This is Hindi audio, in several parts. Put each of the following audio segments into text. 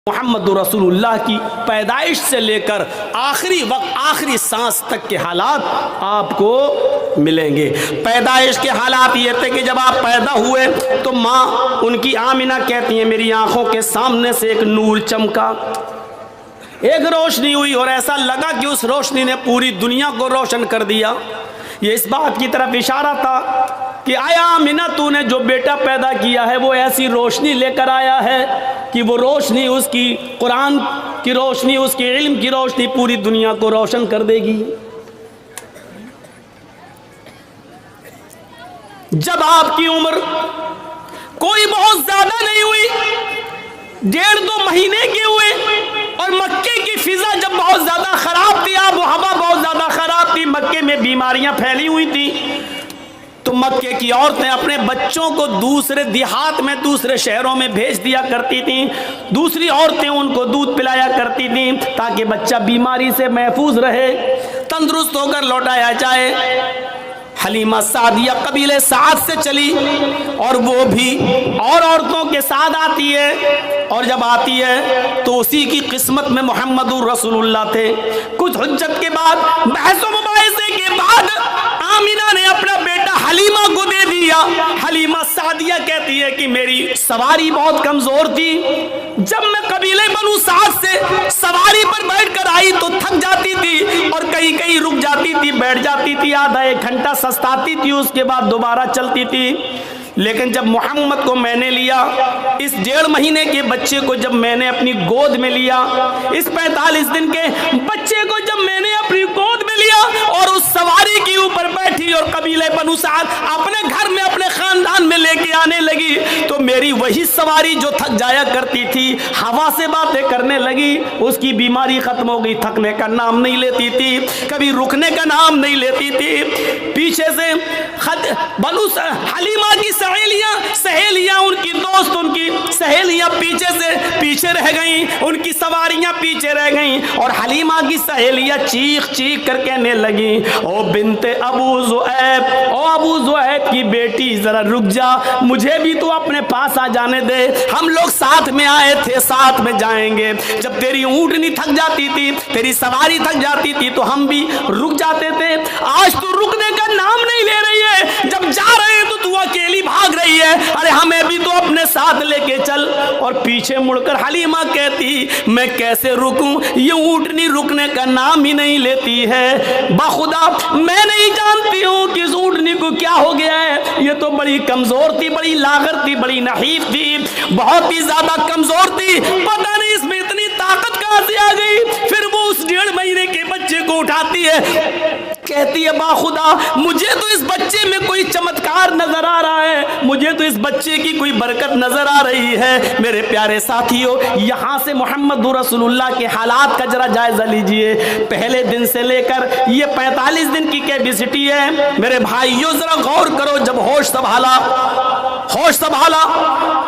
मोहम्मद रसूलुल्लाह की पैदाइश से लेकर आखिरी वक्त आखिरी सांस तक के हालात आपको मिलेंगे। पैदाइश के हालात ये थे कि जब आप पैदा हुए तो माँ उनकी आमिना कहती है मेरी आंखों के सामने से एक नूर चमका, एक रोशनी हुई और ऐसा लगा कि उस रोशनी ने पूरी दुनिया को रोशन कर दिया। ये इस बात की तरफ इशारा था कि आया आमिना तूने जो बेटा पैदा किया है वो ऐसी रोशनी लेकर आया है कि वो रोशनी उसकी कुरान की रोशनी, उसकी इल्म की रोशनी पूरी दुनिया को रोशन कर देगी। जब आपकी उम्र कोई बहुत ज्यादा नहीं हुई, 1.5-2 महीने के हुए और मक्के की फिजा जब बहुत ज्यादा खराब थी, आब हवा बहुत ज्यादा खराब थी, मक्के में बीमारियां फैली हुई थी, तो मक्के की औरतें अपने बच्चों को दूसरे देहात में, दूसरे शहरों में भेज दिया करती थीं। दूसरी औरतें उनको दूध पिलाया करती थीं ताकि बच्चा बीमारी से महफूज रहे, तंदुरुस्त होकर लौटाया जाए। हलीमा सादिया कबीले साद से चली और वो भी और औरतों के साथ आती है, और जब आती है तो उसी की किस्मत में मोहम्मदुर रसूलुल्लाह थे। कुछ हुज्जत के बाद, बहस मुबाहिसे के बाद आमिना ने अपना बेटा हलीमा को दे दिया। हलीमा सादिया कहती है कि मेरी सवारी बहुत कमजोर थी, जब मैं कबीले बनु साद से सवारी पर बैठकर आई तो थक जाती थी और कहीं कहीं रुक जाती थी, बैठ जाती थी, आधा 1 घंटा सस्ताती थी, उसके बाद दोबारा चलती थी। लेकिन जब मोहम्मद को मैंने लिया, इस 1.5 महीने के बच्चे को जब मैंने अपनी गोद में लिया, इस 45 दिन के बच्चे को जब मैंने अपनी गोद में लिया और उस सवारी के ऊपर बैठी और कबीले बनु साद अपने घर में, अपने खानदान में लेके आने लगी, तो मेरी वही सवारी जो थक जाया करती थी हवा से बातें करने लगी। उसकी बीमारी खत्म हो गई, थकने का नाम नहीं लेती थी, कभी रुकने का नाम नहीं लेती थी। पीछे से बनु हलीमा की सहेलियां, उनकी दोस्त, उनकी सहेलियां पीछे रह गईं, उनकी सवारियां पीछे रह गईं और हलीमा की सहेलियां चीख चीख कर कहने लगी, ओ बिनते अबू ज़ुऐब, ओ अबू ज़ुऐब की बेटी जरा रुक जा, मुझे भी तो अपने पास आ जाने दे, हम लोग साथ में आए थे, साथ में जाएंगे। जब तेरी ऊँटनी थक जाती थी, तेरी सवारी थक जाती थी तो हम भी रुक जाते थे, आज तो रुकने का नाम नहीं ले रही है, जब जा रहे हैं तो तू अकेली भाग रही है, अरे हमें भी तो अपने साथ लेके चल। और पीछे मुड़कर हलीमा कहती मैं कैसे रुकूं, ये ऊँटनी रुकने का नाम ही नहीं लेती है, बाखुदा मैं नहीं जानती हूँ कि इस ऊँटनी को क्या हो गया है, ये तो बड़ी कमजोर थी, बड़ी लागर थी, बड़ी नहीफ थी, बहुत ही ज्यादा कमजोर थी, पता नहीं इसमें इतनी ताकत कहां से आ गई। फिर वो उस 1.5 महीने के बच्चे को उठाती है, कहती है बाखुदा मुझे तो इस बच्चे में कोई चमत्कार नजर आ रहा है, मुझे तो इस बच्चे की कोई बरकत नजर आ रही है। मेरे प्यारे साथियों, यहाँ से मोहम्मद रसूलुल्लाह के हालात का जरा जायजा लीजिए। पहले दिन से लेकर ये 45 दिन की कैपेसिटी है। मेरे भाइयों जरा गौर करो, जब होश संभाला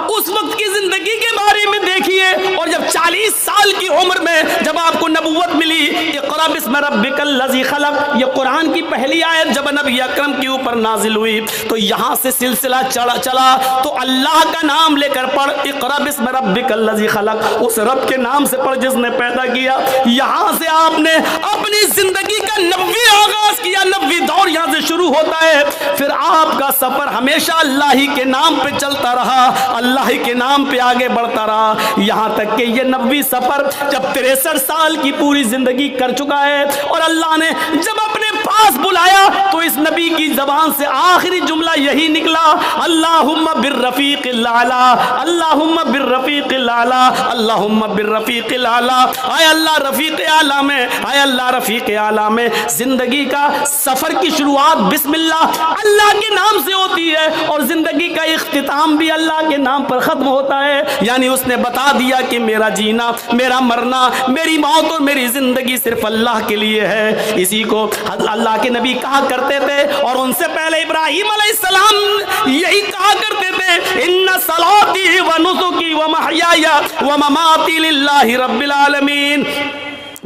उस वक्त की जिंदगी के बारे में देखिए, और जब 40 साल की उम्र में जब आपको नबूवत मिली, इक़रा बिस्मि रब्बिकल लज़ी खलक़, ये कुरान की पहली आयत जब नबी अकरम के ऊपर नाजिल हुई तो यहाँ से सिलसिला चला तो अल्लाह का नाम लेकर पढ़, इक़रा बिस्मि रब्बिकल लज़ी खलक़, उस रब के नाम से पढ़ जिसने पैदा किया। यहाँ से आपने अपनी जिंदगी का 90 आगाज किया, 90 दौर यहाँ से शुरू होता है। फिर आपका सफर हमेशा अल्लाह ही के नाम पे चलता रहा, अल्लाह ही के नाम पे आगे बढ़ता रहा, यहाँ तक कि ये 90 सफर जब 63 साल की पूरी जिंदगी कर चुका है और अल्लाह ने जब अपने पास बुलाया तो इस नबी की जबान से आखिरी जुमला यही निकला, अल्लाहुम्मा बिर्रफीक़िल आला, अल्लाहुम्मा बिर्रफीक़िल आला, अल्लाहुम्मा बिर्रफीक़िल आला। आय अल्लाह रफीक़ आला में, आय अल्लाह रफीक़ आला में। जिंदगी का सफर की शुरुआत बिस्मिल्लाह अल्लाह के नाम से होती है और जिंदगी का इख्तिताम भी अल्लाह के नाम पर खत्म होता है। यानी उसने बता दिया कि मेरा जीना, मेरा मरना, मेरी मौत और मेरी जिंदगी सिर्फ अल्लाह के लिए है। इसी को अल्लाह के नबी कहा करते थे और उनसे पहले इब्राहिम अलैहिस्सलाम यही कहा करते थे, इन्ना सलाती व नुसुकी व महयाया व ममाती लिल्लाहि रब्बिल आलमीन,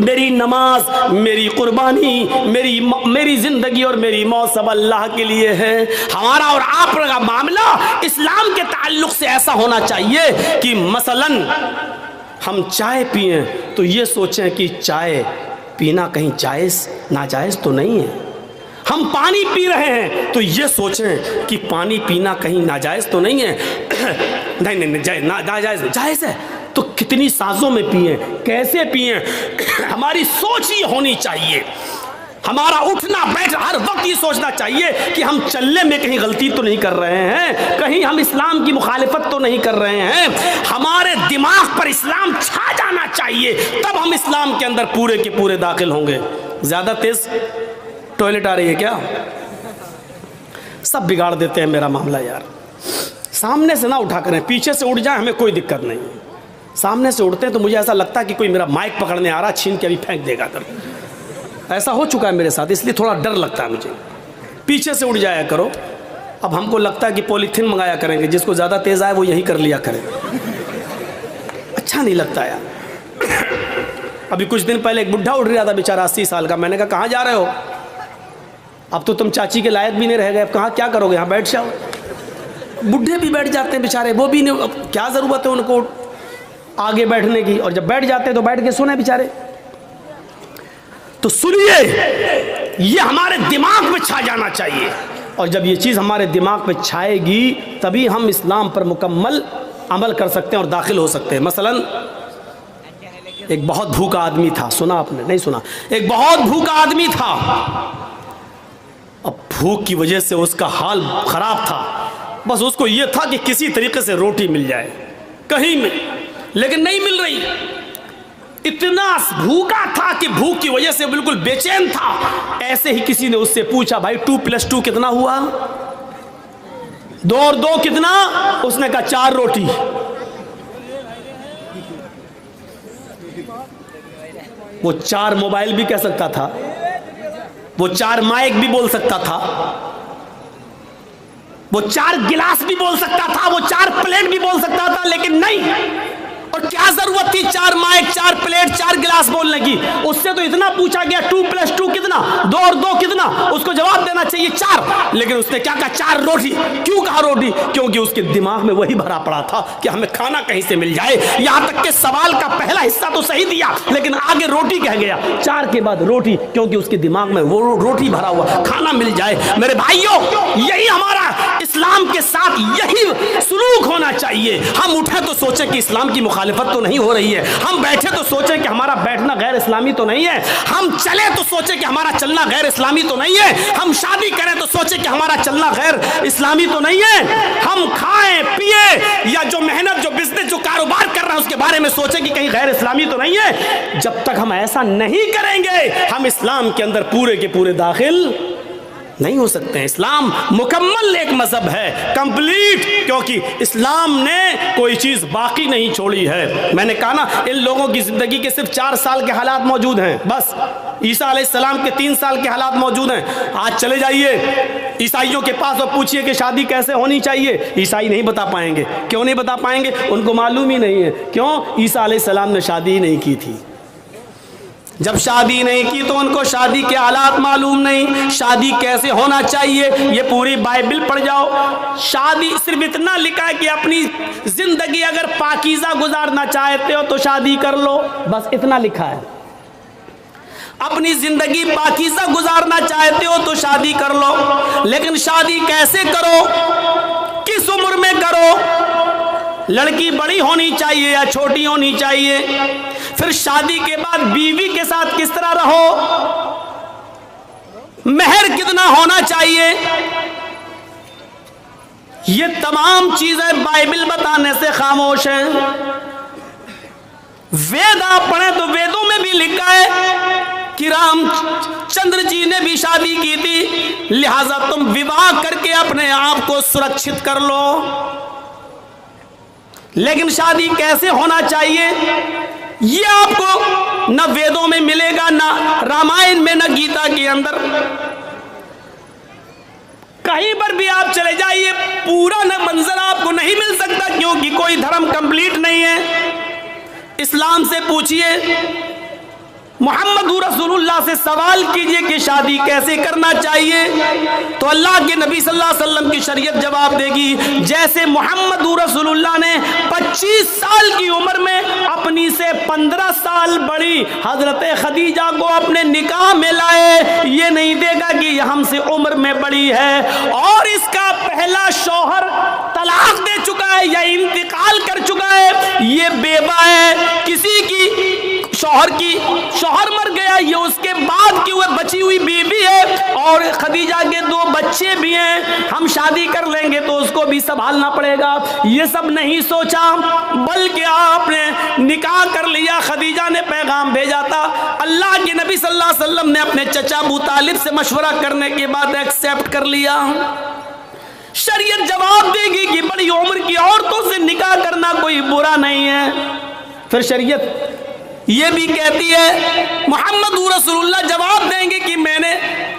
मेरी नमाज, मेरी कुर्बानी, मेरी जिंदगी और मेरी मौत सब अल्लाह के लिए है। हमारा और आपका मामला इस्लाम के ताल्लुक से ऐसा होना चाहिए कि मसलन हम चाय पिए तो ये सोचें कि चाय पीना कहीं जायज़ नाजायज़ तो नहीं है। हम पानी पी रहे हैं तो ये सोचें कि पानी पीना कहीं नाजायज़ तो नहीं है। नहीं नहीं नहीं, नाजायज़ जायज़ है तो कितनी साजों में पिए, कैसे पिए, हमारी सोच ही होनी चाहिए। हमारा उठना बैठ हर वक्त ये सोचना चाहिए कि हम चलने में कहीं गलती तो नहीं कर रहे हैं, कहीं हम इस्लाम की मुखालिफत तो नहीं कर रहे हैं। हमारे दिमाग पर इस्लाम छा जाना चाहिए, तब हम इस्लाम के अंदर पूरे के पूरे दाखिल होंगे। ज़्यादा तेज टॉयलेट आ रही है क्या? सब बिगाड़ देते हैं मेरा मामला यार। सामने से ना उठा करें, पीछे से उठ जाए हमें कोई दिक्कत नहीं है। सामने से उठते हैं तो मुझे ऐसा लगता है कि कोई मेरा माइक पकड़ने आ रहा, छीन के अभी फेंक देगा तर। ऐसा हो चुका है मेरे साथ, इसलिए थोड़ा डर लगता है मुझे। पीछे से उठ जाया करो। अब हमको लगता है कि पॉलीथीन मंगाया करेंगे, जिसको ज़्यादा तेज़ आए वो यही कर लिया करें। अच्छा नहीं लगता यार। अभी कुछ दिन पहले एक बुढ़ा उठ रहा था बेचारा 80 साल का। मैंने कहा कहाँ जा रहे हो? अब तो तुम चाची के लायक भी नहीं रह गए, अब कहाँ क्या करोगे, यहाँ बैठ जाओ। बुढ़े भी बैठ जाते हैं बेचारे, वो भी नहीं, अब क्या ज़रूरत है उनको आगे बैठने की, और जब बैठ जाते हैं तो बैठ के सोने बेचारे। तो सुनिए, ये हमारे दिमाग में छा जाना चाहिए, और जब ये चीज़ हमारे दिमाग में छाएगी तभी हम इस्लाम पर मुकम्मल अमल कर सकते हैं और दाखिल हो सकते हैं। मसलन एक बहुत भूखा आदमी था, सुना आपने? नहीं सुना? एक बहुत भूखा आदमी था। अब भूख की वजह से उसका हाल ख़राब था, बस उसको ये था कि किसी तरीके से रोटी मिल जाए कहीं में, लेकिन नहीं मिल रही। इतना भूखा था कि भूख की वजह से बिल्कुल बेचैन था। ऐसे ही किसी ने उससे पूछा, भाई 2+2 कितना हुआ? 2 और 2 कितना? उसने कहा 4 रोटी। वो 4 मोबाइल भी कह सकता था, वो 4 माइक भी बोल सकता था, वो 4 गिलास भी बोल सकता था, वो 4 प्लेट भी बोल सकता था, लेकिन नहीं। और क्या जरूरत थी 4 माइक, 4 प्लेट, 4 गिलास बोलने की? उससे तो इतना पूछा गया 2+2 कितना, 2 और 2 कितना? उसको जवाब देना चाहिए 4, लेकिन उसने क्या कहा? 4 रोटी। क्यों कहा रोटी? क्योंकि उसके दिमाग में वही भरा पड़ा था कि हमें खाना कहीं से मिल जाए। यहां तक के सवाल का पहला हिस्सा तो सही दिया, लेकिन आगे रोटी कह गया, 4 के बाद रोटी, क्योंकि उसके दिमाग में वो रोटी भरा हुआ, खाना मिल जाए। मेरे भाइयों, यही हमारा इस्लाम के साथ यही सुलूक होना चाहिए। हम उठे तो सोचे कि इस्लाम की मुखालिफत तो नहीं हो रही है, हम बैठे तो सोचे कि हमारा बैठना गैर इस्लामी तो नहीं है, हम चले तो सोचे कि हमारा चलना गैर इस्लामी तो नहीं है, हम शादी करें तो सोचे कि हमारा चलना गैर इस्लामी तो नहीं है, हम खाएं पिए या जो मेहनत, जो बिजनेस, जो कारोबार कर रहे हैं उसके बारे में सोचे कि कहीं गैर इस्लामी तो नहीं है। जब तक हम ऐसा नहीं करेंगे हम इस्लाम के अंदर पूरे के पूरे दाखिल नहीं हो सकते हैं। इस्लाम मुकम्मल एक मजहब है, कंप्लीट, क्योंकि इस्लाम ने कोई चीज़ बाकी नहीं छोड़ी है। मैंने कहा ना, इन लोगों की ज़िंदगी के सिर्फ 4 साल के हालात मौजूद हैं, बस। ईसा अलैहिस्सलाम के 3 साल के हालात मौजूद हैं। आज चले जाइए ईसाइयों के पास और पूछिए कि शादी कैसे होनी चाहिए, ईसाई नहीं बता पाएंगे। क्यों नहीं बता पाएंगे? उनको मालूम ही नहीं है। क्यों? ईसा अलैहिस्सलाम ने शादी ही नहीं की थी। जब शादी नहीं की तो उनको शादी के हालात मालूम नहीं, शादी कैसे होना चाहिए। ये पूरी बाइबल पढ़ जाओ, शादी सिर्फ इतना लिखा है कि अपनी जिंदगी अगर पाकीज़ा गुजारना चाहते हो तो शादी कर लो, बस इतना लिखा है। अपनी जिंदगी पाकीज़ा गुजारना चाहते हो तो शादी कर लो, लेकिन शादी कैसे करो, किस उम्र में करो, लड़की बड़ी होनी चाहिए या छोटी होनी चाहिए, फिर शादी के बाद बीवी के साथ किस तरह रहो, मेहर कितना होना चाहिए, ये तमाम चीजें बाइबल बताने से खामोश हैं। वेद आप पढ़ें तो वेदों में भी लिखा है कि रामचंद्र जी ने भी शादी की थी, लिहाजा तुम विवाह करके अपने आप को सुरक्षित कर लो। लेकिन शादी कैसे होना चाहिए ये आपको न वेदों में मिलेगा, न रामायण में, न गीता के अंदर। कहीं पर भी आप चले जाइए पूरा न मंजर आपको नहीं मिल सकता, क्योंकि कोई धर्म कंप्लीट नहीं है। इस्लाम से पूछिए, मोहम्मद रसूलुल्लाह से सवाल कीजिए कि शादी कैसे करना चाहिए, तो अल्लाह के नबी सल्लल्लाहु अलैहि वसल्लम की शरीयत जवाब देगी। जैसे मोहम्मद रसूलुल्लाह ने 25 साल की उम्र में अपनी से 15 साल बड़ी हजरत खदीजा को अपने निकाह में लाए, ये नहीं देगा कि ये हमसे उम्र में बड़ी है और इसका पहला शौहर तलाक दे चुका है या इंतकाल कर चुका है, ये बेवा है, किसी की शौहर मर गया, ये उसके बाद की वो बची हुई बीवी है और खदीजा के 2 बच्चे भी हैं, हम शादी कर लेंगे तो उसको भी संभालना पड़ेगा। ये सब नहीं सोचा, बल्कि आपने निकाह कर लिया। खदीजा ने पैगाम भेजा था, अल्लाह के नबी सल्लल्लाहु अलैहि वसल्लम ने अपने चचा अबू तालिब से मशवरा करने के बाद एक्सेप्ट कर लिया। शरीयत जवाब देगी कि बड़ी उम्र की औरतों से निकाह करना कोई बुरा नहीं है। फिर शरीयत ये भी कहती है, मोहम्मद रसूलुल्लाह जवाब देंगे कि मैंने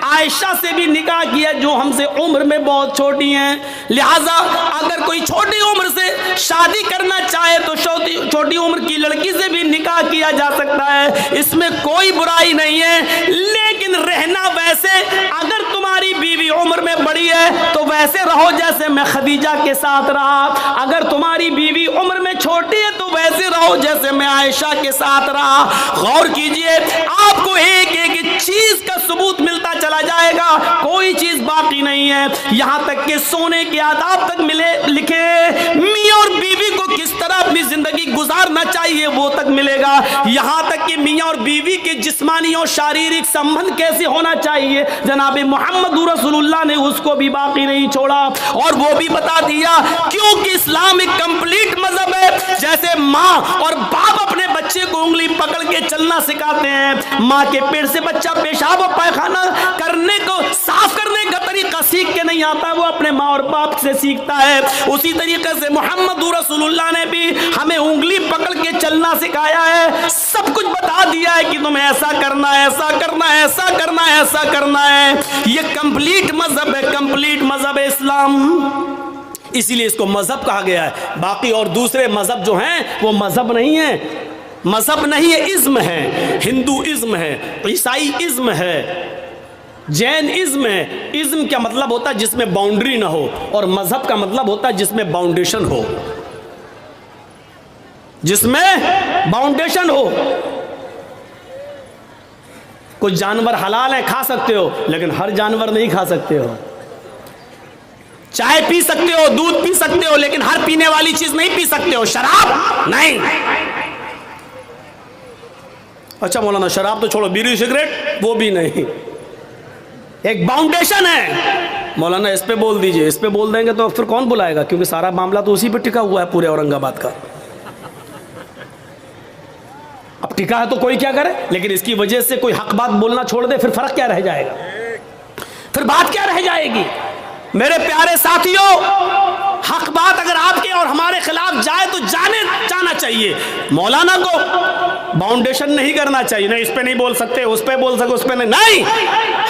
आयशा से भी निकाह किया जो हमसे उम्र में बहुत छोटी हैं, लिहाजा अगर कोई छोटी उम्र से शादी करना चाहे तो छोटी उम्र की लड़की से भी निकाह किया जा सकता है, इसमें कोई बुराई नहीं है। लेकिन रहना वैसे, अगर तुम्हारी बीवी उम्र में बड़ी है तो वैसे रहो जैसे मैं खदीजा के साथ रहा, अगर तुम्हारी बीवी उम्र में छोटी है तो वैसे रहो जैसे मैं आयशा के साथ रहा। गौर कीजिए, आपको एक एक चीज का सबूत मिलता चला जाएगा, कोई चीज बाकी नहीं है। यहां तक कि सोने के आदाब तक लिखे, मियां और बीवी को किस तरह अपनी जिंदगी गुजारना चाहिए वो तक मिलेगा। यहां तक कि मियां और बीवी के जिस्मानी और शारीरिक संबंध कैसे होना चाहिए, जनाब मोहम्मद रसूलुल्लाह ने उसको भी बाकी नहीं छोड़ा और वो भी बता दिया, क्योंकि इस्लाम एक कंप्लीट मजहब है। जैसे माँ और बाप अपने बच्चे को उंगली पकड़ के चलना सिखाते हैं, माँ के पेट से बच्चा पेशाब और पायखाना करने को, साफ करने का तरीका सीख के नहीं आता, वो अपने माँ और बाप से सीखता है। उसी तरीके से मोहम्मद रसूलुल्लाह ने भी हमें उंगली पकड़ के चलना सिखाया है, सब कुछ बता दिया है कि तुम्हें ऐसा करना है, ऐसा करना है, ऐसा करना है, ऐसा करना है। ये कंप्लीट मजहब है, कंप्लीट मजहब है इस्लाम, इसीलिए इसको मजहब कहा गया है। बाकी और दूसरे मजहब जो हैं वो मजहब नहीं है, मजहब नहीं है, इज्म है। हिंदू इज्म है, ईसाई इज्म है, जैन इज्म है। इज्म क्या मतलब होता है? जिसमें बाउंड्री ना हो, और मजहब का मतलब होता है जिसमें बाउंडेशन हो, जिसमें बाउंडेशन हो। कुछ जानवर हलाल है, खा सकते हो, लेकिन हर जानवर नहीं खा सकते हो। चाय पी सकते हो, दूध पी सकते हो, लेकिन हर पीने वाली चीज नहीं पी सकते हो। शराब नहीं। अच्छा मौलाना, शराब तो छोड़ो, बीड़ी सिगरेट वो भी नहीं, एक बाउंडेशन है। मौलाना इस पे बोल दीजिए, इस पे बोल देंगे तो फिर कौन बुलाएगा, क्योंकि सारा मामला तो उसी पे टिका हुआ है, पूरे औरंगाबाद का। अब टिका है तो कोई क्या करे, लेकिन इसकी वजह से कोई हक बात बोलना छोड़ दे, फिर फर्क क्या रह जाएगा, फिर बात क्या रह जाएगी। मेरे प्यारे साथियों, हक बात अगर आपके और हमारे खिलाफ जाए तो जाना चाहिए। मौलाना को बाउंडेशन नहीं करना चाहिए, नहीं इस पे नहीं बोल सकते, उस पे बोल सकते, उस पे नहीं।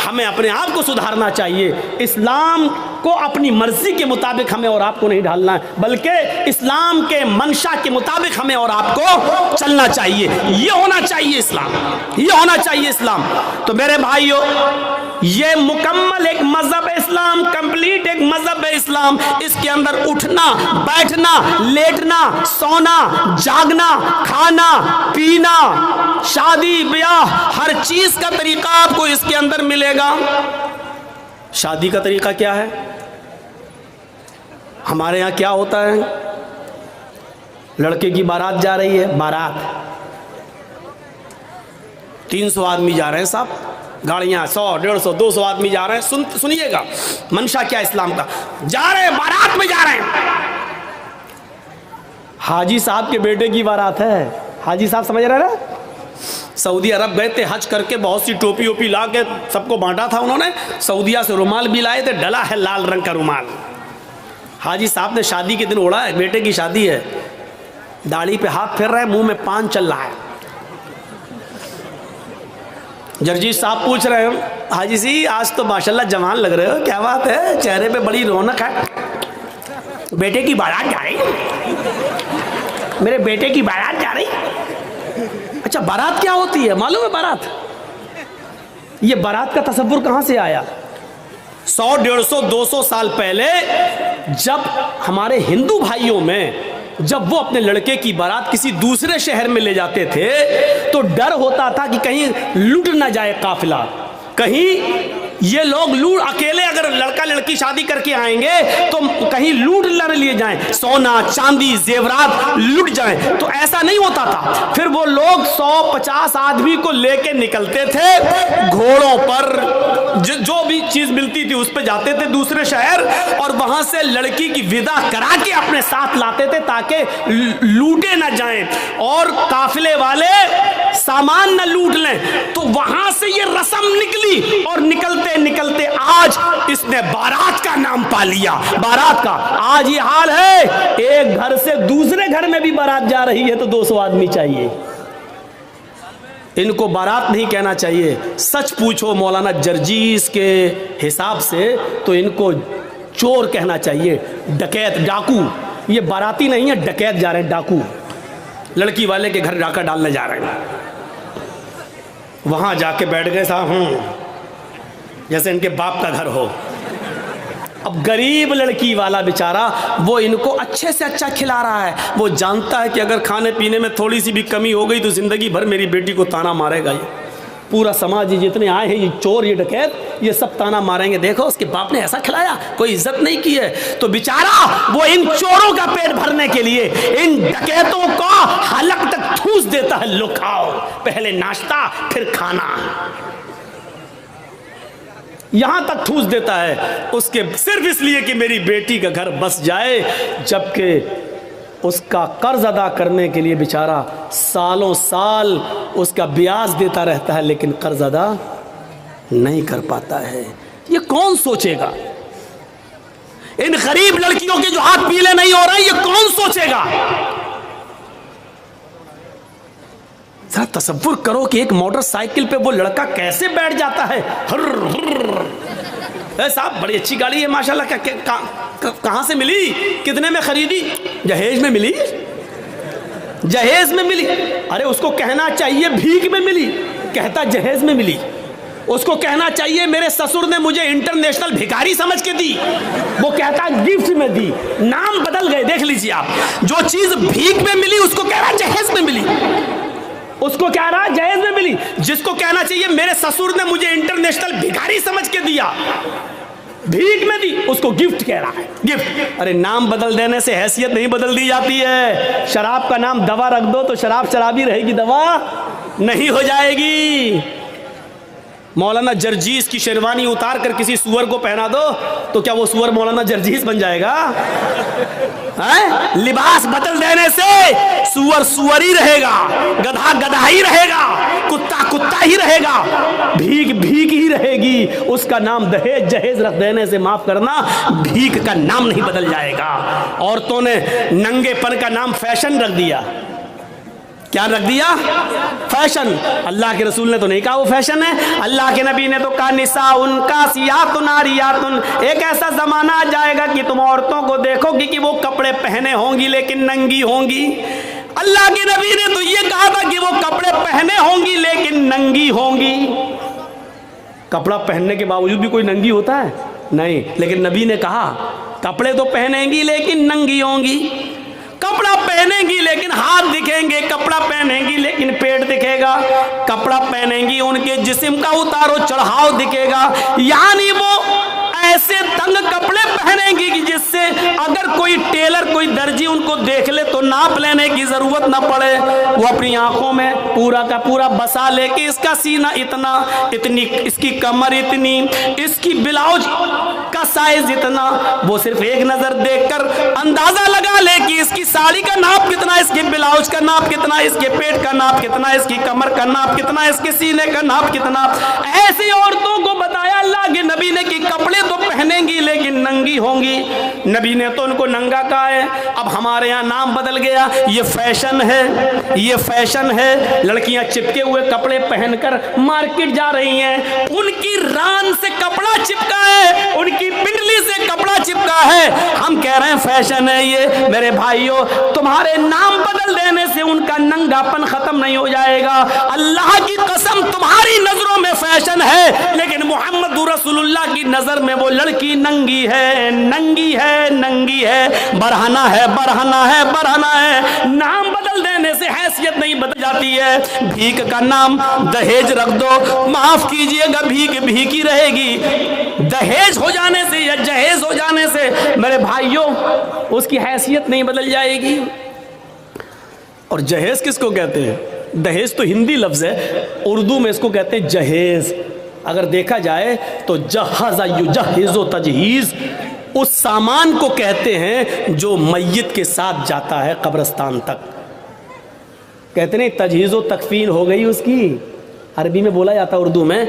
हमें अपने आप को सुधारना चाहिए। इस्लाम को अपनी मर्जी के मुताबिक हमें और आपको नहीं ढालना है, बल्कि इस्लाम के मंशा के मुताबिक हमें और आपको चलना चाहिए। ये होना चाहिए इस्लाम, ये होना चाहिए इस्लाम। तो मेरे भाइयों, ये मुकम्मल एक मजहब है इस्लाम, कंप्लीट एक मजहब है इस्लाम। इसके अंदर उठना, बैठना, लेटना, सोना, जागना, खाना, पीना, शादी ब्याह, हर चीज का तरीका आपको इसके अंदर मिलेगा। शादी का तरीका क्या है? हमारे यहाँ क्या होता है? लड़के की बारात जा रही है, बारात 300 आदमी जा रहे हैं साहब, गाड़ियां 100, 150, 200 आदमी जा रहे हैं। सुनिएगा मंशा क्या इस्लाम का, जा रहे हैं बारात में, जा रहे हैं। हाजी साहब के बेटे की बारात है। हाजी साहब समझ रहे ना, सऊदी अरब गए थे हज करके, बहुत सी टोपी ओपी ला के सबको बांटा था उन्होंने। सऊदिया से रुमाल भी लाए थे, डला है लाल रंग का रुमाल। हाजी साहब ने शादी के दिन ओढ़ा है, बेटे की शादी है, दाढ़ी पे हाथ फेर रहे हैं, मुंह में पान चल रहा है। जर्जी साहब पूछ रहे हैं, हाजी जी आज तो माशाल्लाह जवान लग रहे हो, क्या बात है, चेहरे पे बड़ी रौनक है। बेटे की बारात जा रही, मेरे बेटे की बारात जा रही। अच्छा बारात क्या होती है मालूम है? बारात, ये बारात का तसव्वुर कहां से आया? 100, 150, 200 साल पहले जब हमारे हिंदू भाइयों में जब वो अपने लड़के की बारात किसी दूसरे शहर में ले जाते थे तो डर होता था कि कहीं लूट ना जाए काफिला, कहीं ये लोग लूट, अकेले अगर लड़का लड़की शादी करके आएंगे तो कहीं लूट न लिए जाएं, सोना चांदी जेवरात लूट जाएं। तो ऐसा नहीं होता था। फिर वो लोग 100-50 आदमी को लेके निकलते थे घोड़ों पर, जो भी चीज मिलती थी उस पे जाते थे दूसरे शहर, और वहां से लड़की की विदा करा के अपने साथ लाते थे ताकि लूटे ना जाएं और काफिले वाले सामान न लूट लें। तो वहां से ये रस्म निकली और निकलते निकलते आज इसने बारात का नाम पा लिया। बारात का आज ये हाल है, एक घर से दूसरे घर में भी बारात जा रही है तो 200 आदमी चाहिए। इनको बारात नहीं कहना चाहिए। सच पूछो मौलाना जर्जीस के हिसाब से तो इनको चोर कहना चाहिए, डकैत, डाकू। ये बाराती नहीं है, डकैत जा रहे हैं, डाकू। लड़की वाले के घर डाका डालने जा रहे हैं। वहां जाके बैठ गए साहब, जैसे इनके बाप का घर हो। अब गरीब लड़की वाला बेचारा वो इनको अच्छे से अच्छा खिला रहा है। वो जानता है कि अगर खाने पीने में थोड़ी सी भी कमी हो गई तो जिंदगी भर मेरी बेटी को ताना मारेगा। ये पूरा समाज, ये जितने आए हैं, ये चोर, ये डकैत, ये सब ताना मारेंगे, देखो उसके बाप ने ऐसा खिलाया, कोई इज्जत नहीं की है। तो बेचारा वो इन चोरों का पेट भरने के लिए इन डकैतों को हलक तक ठूस देता है, लो खाओ, पहले नाश्ता फिर खाना, यहां तक ठूस देता है उसके सिर्फ इसलिए कि मेरी बेटी का घर बस जाए। जबकि उसका कर्ज अदा करने के लिए बेचारा सालों साल उसका ब्याज देता रहता है लेकिन कर्ज अदा नहीं कर पाता है। ये कौन सोचेगा? इन गरीब लड़कियों के जो हाथ पीले नहीं हो रहे, ये कौन सोचेगा? जरा तसव्वुर करो कि एक मोटरसाइकिल पे वो लड़का कैसे बैठ जाता है। साहब बड़ी अच्छी गाड़ी है माशाल्लाह, कहां से मिली, कितने में खरीदी? जहेज में मिली, जहेज में मिली। अरे उसको कहना चाहिए भीख में मिली, कहता जहेज में मिली। उसको कहना चाहिए मेरे ससुर ने मुझे इंटरनेशनल भिखारी समझ के दी, वो कहता गिफ्ट में दी। नाम बदल गए, देख लीजिए आप। जो चीज भीख में मिली उसको कह रहा जहेज में मिली, उसको कह रहा जहेज में मिली। जिसको कहना चाहिए मेरे ससुर ने मुझे इंटरनेशनल भिखारी समझ के दिया, भीख में दी, उसको गिफ्ट कह रहा है, गिफ्ट। अरे नाम बदल देने से हैसियत नहीं बदल दी जाती है। शराब का नाम दवा रख दो तो शराब शराबी रहेगी, दवा नहीं हो जाएगी। मौलाना जर्जीस की शेरवानी उतार कर किसी सुअर को पहना दो तो क्या वो सुअर मौलाना जर्जीस बन जाएगा? है? लिबास बदल देने से सुअर सुअर ही रहेगा, गधा गधा ही रहेगा, कुत्ता कुत्ता ही रहेगा, भीख भीख ही रहेगी। उसका नाम दहेज जहेज रख देने से, माफ करना, भीख का नाम नहीं बदल जाएगा। औरतों ने नंगेपन का नाम फैशन रख दिया। क्या रख दिया? फैशन। अल्लाह के रसूल ने तो नहीं कहा वो फैशन है। अल्लाह के नबी ने तो कहा निसा उनका सियातुन आरियातुन, एक ऐसा जमाना आ जाएगा कि तुम औरतों को देखोगी कि वो कपड़े पहने होंगी लेकिन नंगी होंगी। अल्लाह के नबी ने तो ये कहा था कि वो कपड़े पहने होंगी लेकिन नंगी होंगी। कपड़ा पहनने के बावजूद भी कोई नंगी होता है? नहीं। लेकिन नबी ने कहा कपड़े तो पहनेंगी लेकिन नंगी होंगी। कपड़ा पहनेंगी लेकिन हाथ दिखेंगे, कपड़ा पहनेंगी लेकिन पेट दिखेगा, कपड़ा पहनेंगी उनके जिस्म का उतारो चढ़ाव दिखेगा। यानी वो ऐसे तंग कपड़े पहनेंगी कि जिससे अगर कोई टेलर कोई दर्जी उनको देख ले तो नाप लेने की जरूरत ना पड़े। वो अपनी आंखों में पूरा का पूरा बसा लेके इसका सीना इतना, इतनी इसकी कमर इतनी, इसकी ब्लाउज का साइज इतना, वो सिर्फ एक नजर देखकर अंदाजा लगा ले कि इसकी साड़ी का नाप कितना, इसके ब्लाउज का नाप कितना, इसके पेट का नाप कितना, इसकी कमर का नाप कितना, इसके सीने का नाप कितना। ऐसी औरतों को बताया अल्लाह के नबी ने कि कपड़े तो पहनेंगी लेकिन नंगी होंगी। नबी ने तो उनको नंगा कहा है। अब हमारे यहाँ नाम बदल गया, ये फैशन है, ये फैशन है। लड़कियां चिपके हुए कपड़े पहनकर मार्केट जा रही हैं, उनकी रान से कपड़ा चिपका है, उनकी पिंडली से कपड़ा चिपका है। हम कह रहे हैं फैशन है ये। मेरे भाइयों, तुम्हारे नाम बदल देने से उनका नंगापन खत्म नहीं हो जाएगा। अल्लाह की कसम, तुम्हारी नजरों में फैशन है, लेकिन मोहम्मद रसूलुल्लाह की नजर में वो लड़की नंगी है, नंगी है, नंगी है, बरहना है, बरहना है, बरहना है। नाम बदल देने से हैसियत नहीं बदल जाती है। भीख का नाम दहेज रख दो, माफ कीजिएगा, भीख भीख ही रहेगी। दहेज हो जाने से या जहेज हो जाने से मेरे भाइयों उसकी हैसियत नहीं बदल जाएगी। और जहेज किसको कहते हैं? दहेज तो हिंदी लफ्ज है, उर्दू में इसको कहते हैं जहेज। अगर देखा जाए तो जहाज़ा युजहिज़ु तजहीज़ उस सामान को कहते हैं जो मय्यत के साथ जाता है कब्रिस्तान तक। कहते नहीं तजहीज़ व तकफीन हो गई उसकी, अरबी में बोला जाता है, उर्दू में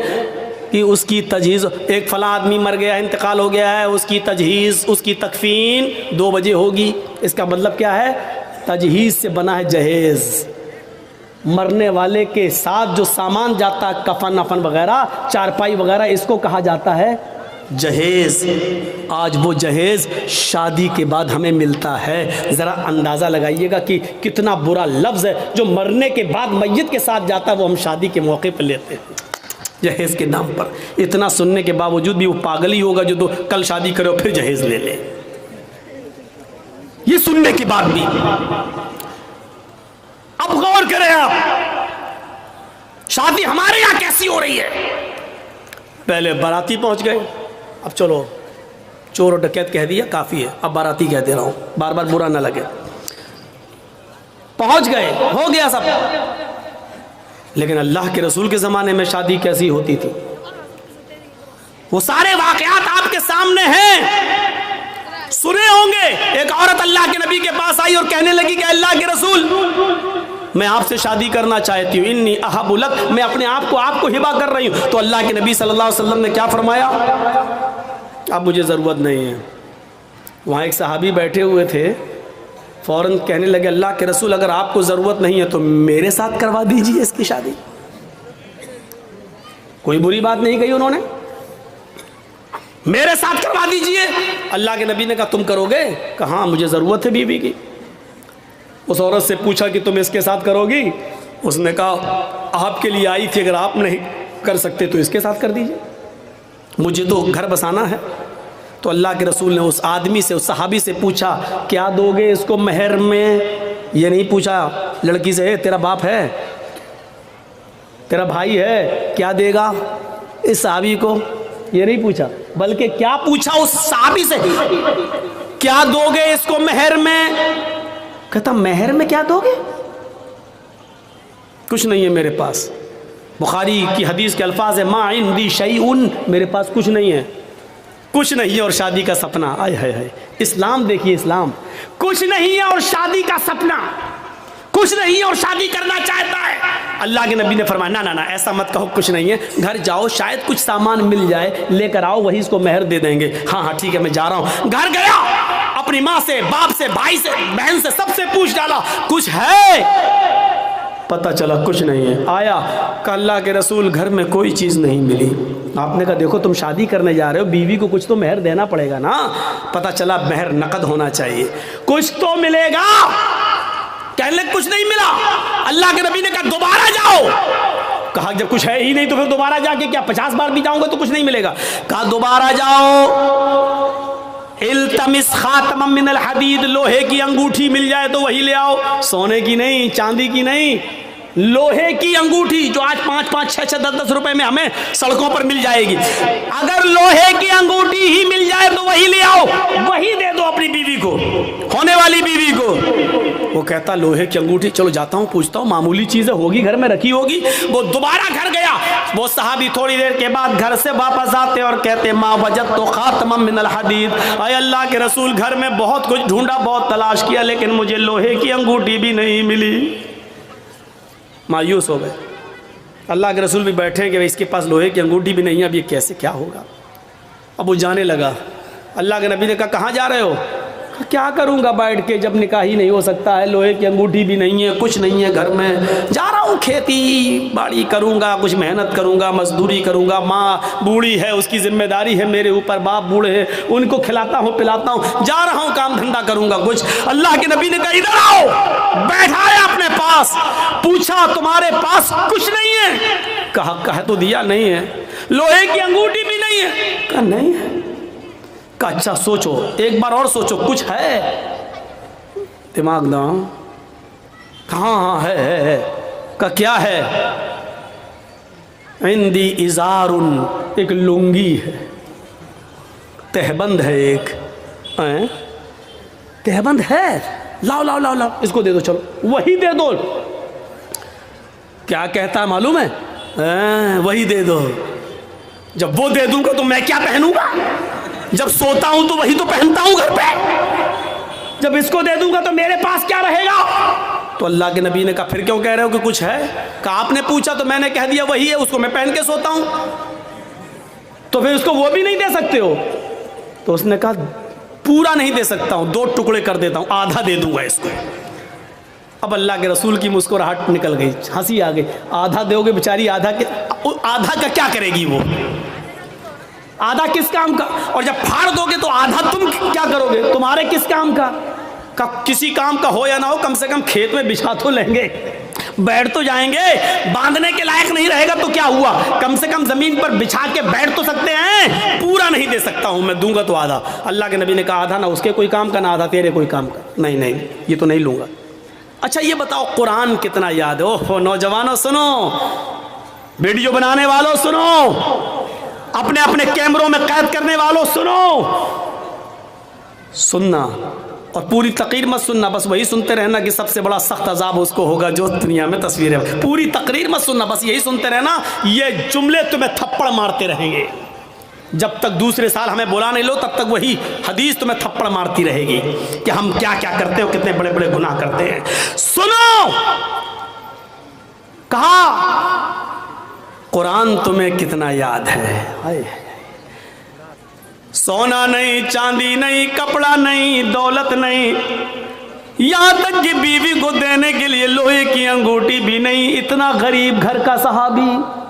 कि उसकी तजहीज़, एक फला आदमी मर गया, इंतकाल हो गया है, उसकी तजहीज़, उसकी तकफीन 2 बजे होगी। इसका मतलब क्या है? तजहीज़ से बना है जहेज़। मरने वाले के साथ जो सामान जाता है, कफन अफन वगैरह, चारपाई वगैरह, इसको कहा जाता है जहेज़। आज वो जहेज़ शादी के बाद हमें मिलता है। ज़रा अंदाज़ा लगाइएगा कि कितना बुरा लफ्ज़ है जो मरने के बाद मय्यत के साथ जाता है, वो हम शादी के मौके पर लेते हैं जहेज़ के नाम पर। इतना सुनने के बावजूद भी वो पागल ही होगा जो कल शादी करे और फिर जहेज़ ले ले। ये सुनने के बाद भी। अब गौर करें आप, शादी हमारे यहां कैसी हो रही है। पहले बाराती पहुंच गए, अब चलो चोर और डकैत कह दिया, काफी है, अब बाराती कह दे रहा हूं, बार बार बुरा ना लगे। पहुंच गए, हो गया सब। लेकिन अल्लाह के रसूल के ज़माने में शादी कैसी होती थी, वो सारे वाक़यात आपके सामने हैं, सुने होंगे। एक औरत अल्लाह के नबी के पास आई और कहने लगी कि अल्लाह के रसूल, मैं आपसे शादी करना चाहती हूँ, इन्नी अहब्बु लक, मैं अपने आप को आपको हिबा कर रही हूँ। तो अल्लाह के नबी सल्लल्लाहु अलैहि वसल्लम ने क्या फरमाया? अब मुझे ज़रूरत नहीं है। वहाँ एक सहाबी बैठे हुए थे, फ़ौरन कहने लगे अल्लाह के रसूल, अगर आपको ज़रूरत नहीं है तो मेरे साथ करवा दीजिए इसकी शादी। कोई बुरी बात नहीं कही उन्होंने, मेरे साथ करवा दीजिए। अल्लाह के नबी ने कहा तुम करोगे? कहा हाँ, मुझे ज़रूरत है बीवी की। उस औरत से पूछा कि तुम इसके साथ करोगी? उसने कहा आपके लिए आई थी, अगर आप नहीं कर सकते तो इसके साथ कर दीजिए, मुझे तो घर बसाना है। तो अल्लाह के रसूल ने उस आदमी से, उस सहाबी से पूछा क्या दोगे इसको महर में? ये नहीं पूछा लड़की से तेरा बाप है, तेरा भाई है, क्या देगा इस सहाबी को, ये नहीं पूछा, बल्कि क्या पूछा उस सहाबी से, क्या दोगे इसको महर में? कहता महर में क्या दोगे? कुछ नहीं है मेरे पास। बुखारी की हदीस के अल्फाज है मा इंदी शैउन, मेरे पास कुछ नहीं है, कुछ नहीं है और शादी का सपना। आय हाय हाय, इस्लाम देखिए, इस्लाम कुछ नहीं है और शादी का सपना, कुछ नहीं है और शादी करना चाहता है। अल्लाह के नबी ने फरमाया ना ना ना, ऐसा मत कहो, कुछ नहीं है, घर जाओ, शायद कुछ सामान मिल जाए, लेकर आओ, वही इसको महर दे देंगे। हाँ हाँ ठीक है, मैं जा रहा हूँ। घर गया, अपनी माँ से, बाप से, भाई से, बहन से, सबसे पूछ डाला कुछ है? पता चला कुछ नहीं है। आया कि अल्लाह के रसूल घर में कोई चीज़ नहीं मिली। आपने कहा देखो तुम शादी करने जा रहे हो, बीवी को कुछ तो महर देना पड़ेगा ना। पता चला महर नकद होना चाहिए, कुछ तो मिलेगा। कहने कुछ नहीं मिला। अल्लाह के नबी ने कहा दोबारा जाओ। कहा जब कुछ है ही नहीं तो फिर दोबारा जाके क्या 50 बार भी जाऊंगा तो कुछ नहीं मिलेगा। कहा दोबारा जाओ, इल्तमिस खातम मिनल हदीद, लोहे की अंगूठी मिल जाए तो वही ले आओ, सोने की नहीं, चांदी की नहीं, लोहे की अंगूठी जो आज 5-5, 6-6, 10-10 रुपए में हमें सड़कों पर मिल जाएगी। अगर लोहे की अंगूठी ही मिल जाए तो वही ले आओ, वही दे दो अपनी बीवी को, होने वाली बीवी को। वो कहता लोहे की अंगूठी, चलो जाता हूँ, पूछता हूँ, मामूली चीजें होगी, घर में रखी होगी। वो दोबारा घर गया। वो सहाबी थोड़ी देर के बाद घर से वापस आते और कहते मा वजद तो खातम मिनल हदीद, अय अल्लाह के रसूल घर में बहुत कुछ ढूंढा, बहुत तलाश किया, लेकिन मुझे लोहे की अंगूठी भी नहीं मिली। मायूस हो गए। अल्लाह के रसूल भी बैठे कि इसके पास लोहे की अंगूठी भी नहीं है, अब ये कैसे क्या होगा। अब वो जाने लगा। अल्लाह के नबी ने कहा कहाँ जा रहे हो? क्या करूँगा बैठ के, जब निकाह ही नहीं हो सकता है, लोहे की अंगूठी भी नहीं है, कुछ नहीं है घर में, जा रहा हूँ खेती बाड़ी करूँगा, कुछ मेहनत करूँगा, मजदूरी करूँगा, माँ बूढ़ी है उसकी जिम्मेदारी है मेरे ऊपर, बाप बूढ़े हैं उनको खिलाता हूँ पिलाता हूँ, जा रहा हूँ काम धंधा करूँगा कुछ। अल्लाह के नबी ने कहा इधर आओ, बैठाया अपने पास, पूछा तुम्हारे पास कुछ नहीं है? कहा तो दिया नहीं है। लोहे की अंगूठी भी नहीं है? कहा नहीं है। अच्छा सोचो, एक बार और सोचो, कुछ है? दिमाग दाओ। कहाँ है? का क्या है? इंदी इजारुन, एक लुंगी है, तहबंद है, एक तहबंद है, लाओ लाओ लाओ लाओ, इसको दे दो, चलो वही दे दो। क्या कहता है मालूम है? वही दे दो। जब वो दे दूंगा तो मैं क्या पहनूंगा? जब सोता हूं तो वही तो पहनता हूं घर पे। जब इसको दे दूंगा तो मेरे पास क्या रहेगा? तो अल्लाह के नबी ने कहा फिर क्यों कह रहे हो कि कुछ है? कहा आपने पूछा तो मैंने कह दिया वही है, उसको मैं पहन के सोता हूं, तो फिर उसको वो भी नहीं दे सकते हो? तो उसने कहा पूरा नहीं दे सकता हूं, 2 टुकड़े कर देता हूं, आधा दे दूंगा इसको। अब अल्लाह के रसूल की मुस्कुराहट निकल गई, हंसी आ गई। आधा दोगे बेचारी, आधा का क्या करेगी वो? आधा किस काम का? और जब फाड़ दोगे तो आधा तुम क्या करोगे? तुम्हारे किस काम का? किसी काम का हो या ना हो, कम से कम खेत में बिछा तो लेंगे, बैठ तो जाएंगे। बांधने के लायक नहीं रहेगा तो क्या हुआ, कम से कम जमीन पर बिछा के बैठ तो सकते हैं। पूरा नहीं दे सकता हूं मैं, दूंगा तो आधा। अल्लाह के नबी ने कहा आधा ना उसके कोई काम का, ना आधा तेरे कोई काम का। नहीं नहीं, ये तो नहीं लूंगा। अच्छा ये बताओ कुरान कितना याद है? ओहो नौजवानों सुनो, वीडियो बनाने वालों सुनो, अपने अपने कैमरों में कैद करने वालों सुनो, सुनना और पूरी तकरीर मत सुनना, बस वही सुनते रहना कि सबसे बड़ा सख्त अजाब उसको होगा जो दुनिया में तस्वीर है। पूरी तकरीर मत सुनना, बस यही सुनते रहना। ये जुमले तुम्हें थप्पड़ मारते रहेंगे जब तक दूसरे साल हमें बुला नहीं लो, तब तक वही हदीस तुम्हें थप्पड़ मारती रहेगी कि हम क्या क्या करते हो, कितने बड़े बड़े गुनाह करते हैं। सुनो, कहा कुरान तुम्हें कितना याद है? सोना नहीं, चांदी नहीं, कपड़ा नहीं, दौलत नहीं, यहां तक कि बीवी को देने के लिए लोहे की अंगूठी भी नहीं। इतना गरीब घर का सहाबी,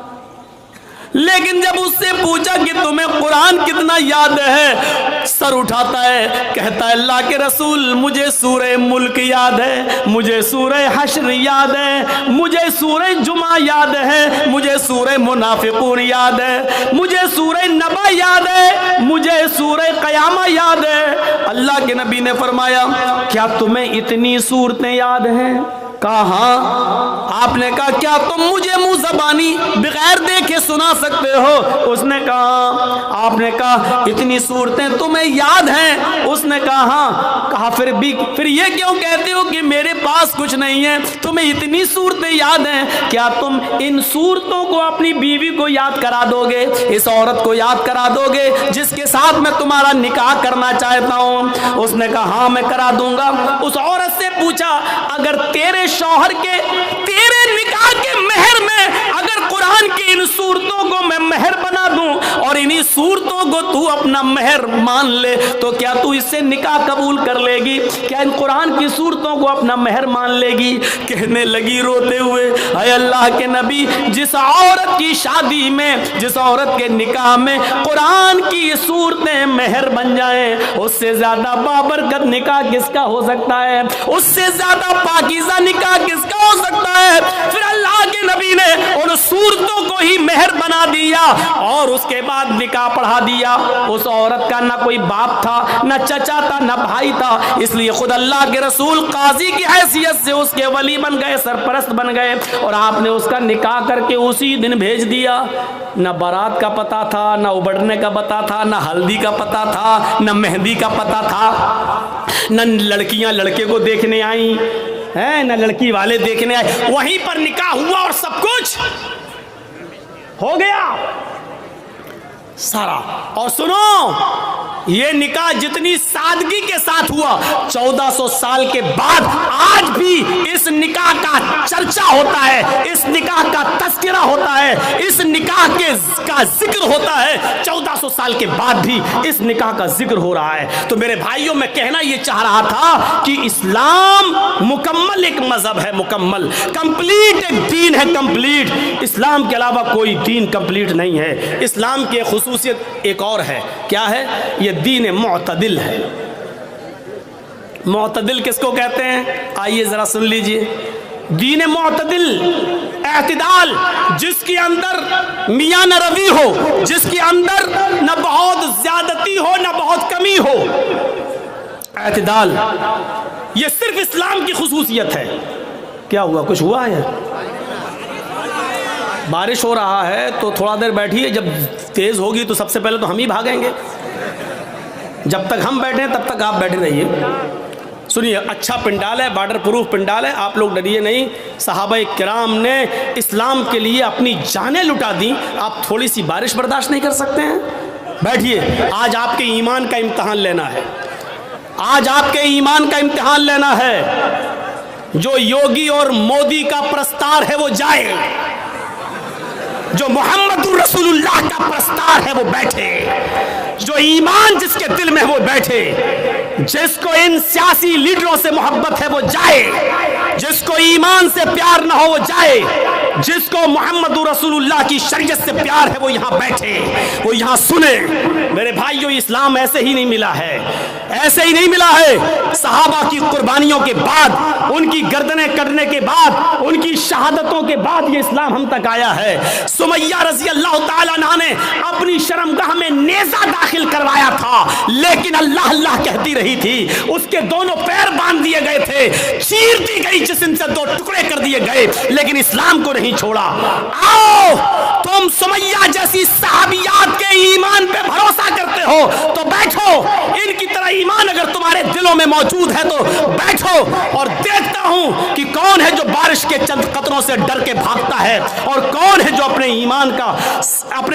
लेकिन जब उससे पूछा कि तुम्हें कुरान कितना याद है, सर उठाता है, कहता है अल्लाह के रसूल मुझे सूरह मुल्क याद है, मुझे सूरह हश्र याद है, मुझे सूरह जुमा याद है, मुझे सूरह मुनाफिकून याद है, मुझे सूरह नबा याद है, मुझे सूरह कयामा याद है। अल्लाह के नबी ने फरमाया क्या तुम्हें इतनी सूरतें याद हैं? कहा हाँ। आपने कहा क्या तुम मुझे मुंह ज़बानी बगैर देखे सुना सकते हो? उसने कहा। आपने कहा इतनी सूरतें तुम्हें याद हैं? उसने कहा हाँ। कहा फिर ये क्यों कहते हो कि मेरे पास कुछ नहीं है? तुम्हें इतनी सूरतें याद हैं, क्या तुम इन सूरतों को अपनी बीवी को याद करा दोगे? इस औरत को याद करा दोगे जिसके साथ मैं तुम्हारा निकाह करना चाहता हूँ? उसने कहा हाँ मैं करा दूंगा। उस औरत से पूछा अगर तेरे शौहर के तेरे निकाह के मेहर में अगर कुरान की इन सूरतों को मैं मेहर बना दूं और इन्हीं सूरतों को तू अपना मेहर मान ले तो क्या तू इससे निकाह कबूल कर लेगी? क्या इन कुरान की सूरतों को अपना मेहर मान लेगी? कहने लगी रोते हुए अय अल्लाह के नबी, जिस औरत की शादी में, जिस औरत के निकाह में कुरान की सूरतें मेहर बन जाएं, उससे ज्यादा बाबरकत निकाह किसका हो सकता है? उससे ज्यादा पाकीज़ा निकाह किसका हो सकता है? फिर अल्लाह के नबी ने उन सूरतों को ही मेहर बना दिया और उसके बाद निकाह पढ़ा दिया। उस औरत का ना कोई बाप था, ना चचा था, ना भाई था, इसलिए खुद अल्लाह के रसूल काजी की हैसियत से उसके वली बन गए, सरपरस्त बन गए और आपने उसका निकाह करके उसी दिन भेज दिया। ना बारात का पता था, ना उबड़ने का पता था, ना हल्दी का पता था, ना मेहंदी का पता था, न लड़कियां लड़के को देखने आई है, न लड़की वाले देखने आए। वहीं पर निकाह हुआ और सब कुछ हो गया सारा। और सुनो ये निकाह जितनी सादगी के साथ हुआ, 1400 साल के बाद आज भी इस निकाह का चर्चा होता है, इस निकाह का तस्करा होता है, इस निकाह का जिक्र होता है। 1400 साल के बाद भी इस निकाह का जिक्र हो रहा है। तो मेरे भाइयों, मैं कहना ये चाह रहा था कि इस्लाम मुकम्मल एक मजहब है, मुकम्मल कंप्लीट एक दीन है, कंप्लीट। इस्लाम के अलावा कोई दीन कंप्लीट नहीं है। इस्लाम की खुसूसियत एक और है, क्या है? ये दीन मुअतदिल है। मुअतदिल किसको कहते हैं? आइए जरा सुन लीजिए। दीन मुअतदिल, एतदाल, जिसके अंदर मियां न रवी हो, जिसके अंदर न बहुत ज्यादती हो न बहुत कमी हो, एतदाल, ये सिर्फ इस्लाम की खुसूसियत है। क्या हुआ? कुछ हुआ है? बारिश हो रहा है तो थोड़ा देर बैठिए, जब तेज होगी तो सबसे पहले तो हम ही भागेंगे। जब तक हम बैठे तब तक आप बैठे रहिए। सुनिए, अच्छा पिंडाल है, वाटर प्रूफ पिंडाल है, आप लोग डरिए नहीं। सहाबा किराम ने इस्लाम के लिए अपनी जानें लुटा दी, आप थोड़ी सी बारिश बर्दाश्त नहीं कर सकते हैं? बैठिए, आज आपके ईमान का इम्तिहान लेना है, आज आपके ईमान का इम्तिहान लेना है। जो योगी और मोदी का प्रस्तार है वो जाए, जो मोहम्मदुर रसूलुल्लाह का प्रस्तार है वो बैठे, जो ईमान जिसके दिल में वो बैठे, जिसको इन सियासी लीडरों से मोहब्बत है वो जाए, जिसको ईमान से प्यार ना हो वो जाए, जिसको मोहम्मदुर रसूलुल्लाह की शरीयत से प्यार है वो यहाँ बैठे, वो यहाँ सुने। मेरे भाइयों, इस्लाम ऐसे ही नहीं मिला है, ऐसे ही नहीं मिला है। सहाबा की कुर्बानियों के बाद, उनकी गर्दनें कटने के बाद, उनकी शहादतों के बाद ये इस्लाम हम तक आया है। सुमैया रज़ी अल्लाह ताला अन्हा ने अपनी शर्मगाह में नेज़ा दाखिल करवाया था, लेकिन अल्लाह अल्लाह कहती रही थी, उसके दोनों पैर बांध दिए गए थे, चीर दी गई, जिस्म से दो टुकड़े कर दिए गए, लेकिन इस्लाम को नहीं छोड़ा। आओ, तुम सुमैया जैसी सहाबियात के ईमान पे भरोसा करते हो तो बैठो, इनकी तरह ईमान अगर तुम्हारे दिलों में मौजूद है तो बैठो और देखता हूं कि कौन है जो बारिश के चंद कतरों से डर के भागता है और कौन है जो अपने